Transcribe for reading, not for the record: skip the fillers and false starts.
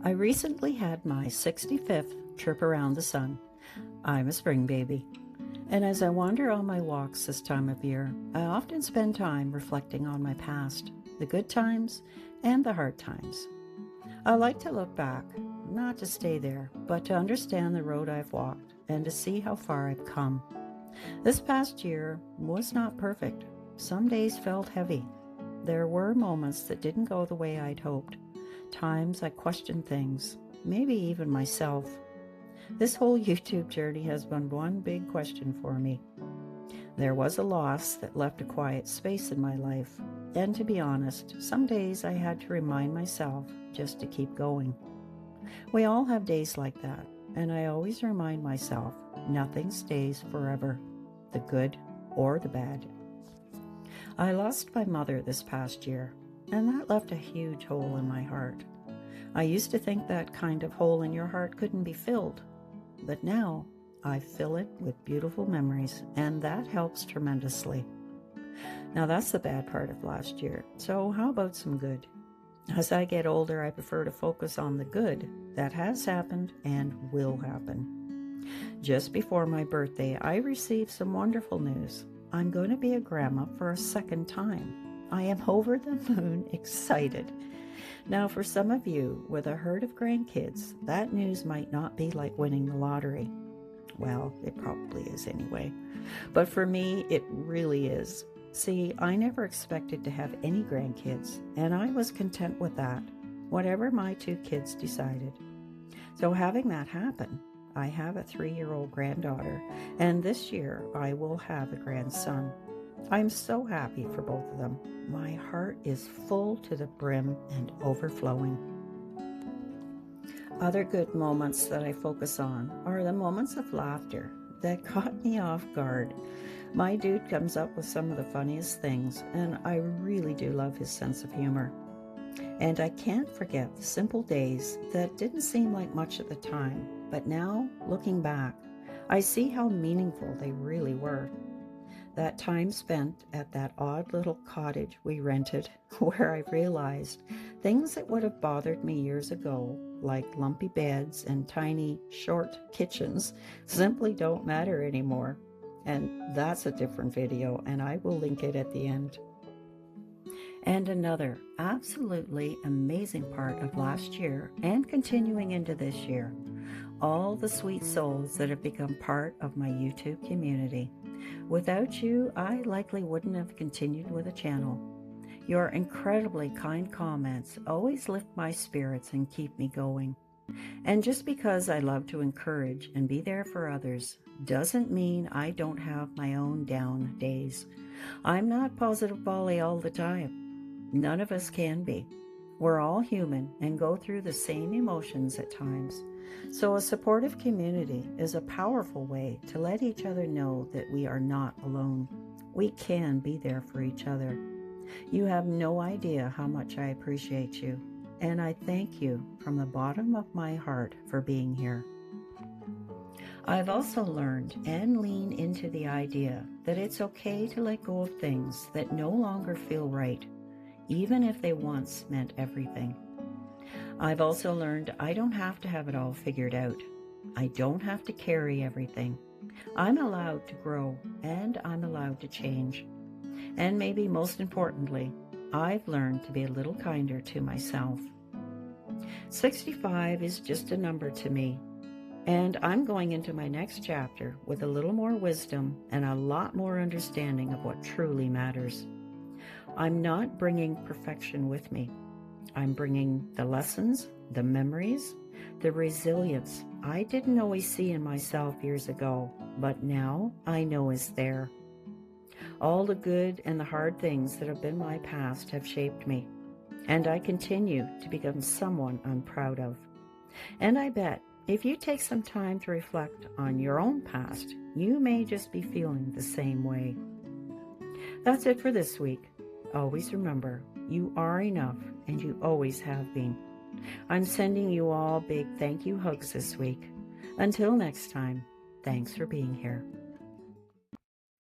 I recently had my 65th trip around the sun. I'm a spring baby. And as I wander on my walks this time of year, I often spend time reflecting on my past, the good times and the hard times. I like to look back, not to stay there, but to understand the road I've walked and to see how far I've come. This past year was not perfect. Some days felt heavy. There were moments that didn't go the way I'd hoped. Times I questioned things, maybe even myself. This whole YouTube journey has been one big question for me. There was a loss that left a quiet space in my life, and to be honest, some days I had to remind myself just to keep going. We all have days like that, and I always remind myself nothing stays forever, the good or the bad. I lost my mother this past year, and that left a huge hole in my heart. I used to think that kind of hole in your heart couldn't be filled, but now I fill it with beautiful memories, and that helps tremendously. Now that's the bad part of last year, so how about some good? As I get older, I prefer to focus on the good that has happened and will happen. Just before my birthday, I received some wonderful news. I'm going to be a grandma for a second time. I am over the moon excited. Now, for some of you with a herd of grandkids, that news might not be like winning the lottery. Well, it probably is anyway. But for me, it really is. See, I never expected to have any grandkids, and I was content with that, whatever my two kids decided. So having that happen, I have a 3-year-old granddaughter, and this year I will have a grandson. I'm so happy for both of them. My heart is full to the brim and overflowing. Other good moments that I focus on are the moments of laughter that caught me off guard. My dude comes up with some of the funniest things, and I really do love his sense of humor. And I can't forget the simple days that didn't seem like much at the time, but now, looking back, I see how meaningful they really were. That time spent at that odd little cottage we rented, where I realized things that would have bothered me years ago, like lumpy beds and tiny, short kitchens, simply don't matter anymore. And that's a different video, and I will link it at the end. And another absolutely amazing part of last year and continuing into this year, all the sweet souls that have become part of my YouTube community. Without you, I likely wouldn't have continued with the channel. Your incredibly kind comments always lift my spirits and keep me going. And just because I love to encourage and be there for others doesn't mean I don't have my own down days. I'm not positive Bali all the time. None of us can be. We're all human and go through the same emotions at times. So a supportive community is a powerful way to let each other know that we are not alone. We can be there for each other. You have no idea how much I appreciate you, and I thank you from the bottom of my heart for being here. I've also learned and lean into the idea that it's okay to let go of things that no longer feel right, even if they once meant everything. I've also learned I don't have to have it all figured out. I don't have to carry everything. I'm allowed to grow, and I'm allowed to change. And maybe most importantly, I've learned to be a little kinder to myself. 65 is just a number to me, and I'm going into my next chapter with a little more wisdom and a lot more understanding of what truly matters. I'm not bringing perfection with me. I'm bringing the lessons, the memories, the resilience I didn't always see in myself years ago, but now I know is there. All the good and the hard things that have been my past have shaped me, and I continue to become someone I'm proud of. And I bet if you take some time to reflect on your own past, you may just be feeling the same way. That's it for this week. Always remember, you are enough, and you always have been. I'm sending you all big thank you hugs this week. Until next time, thanks for being here.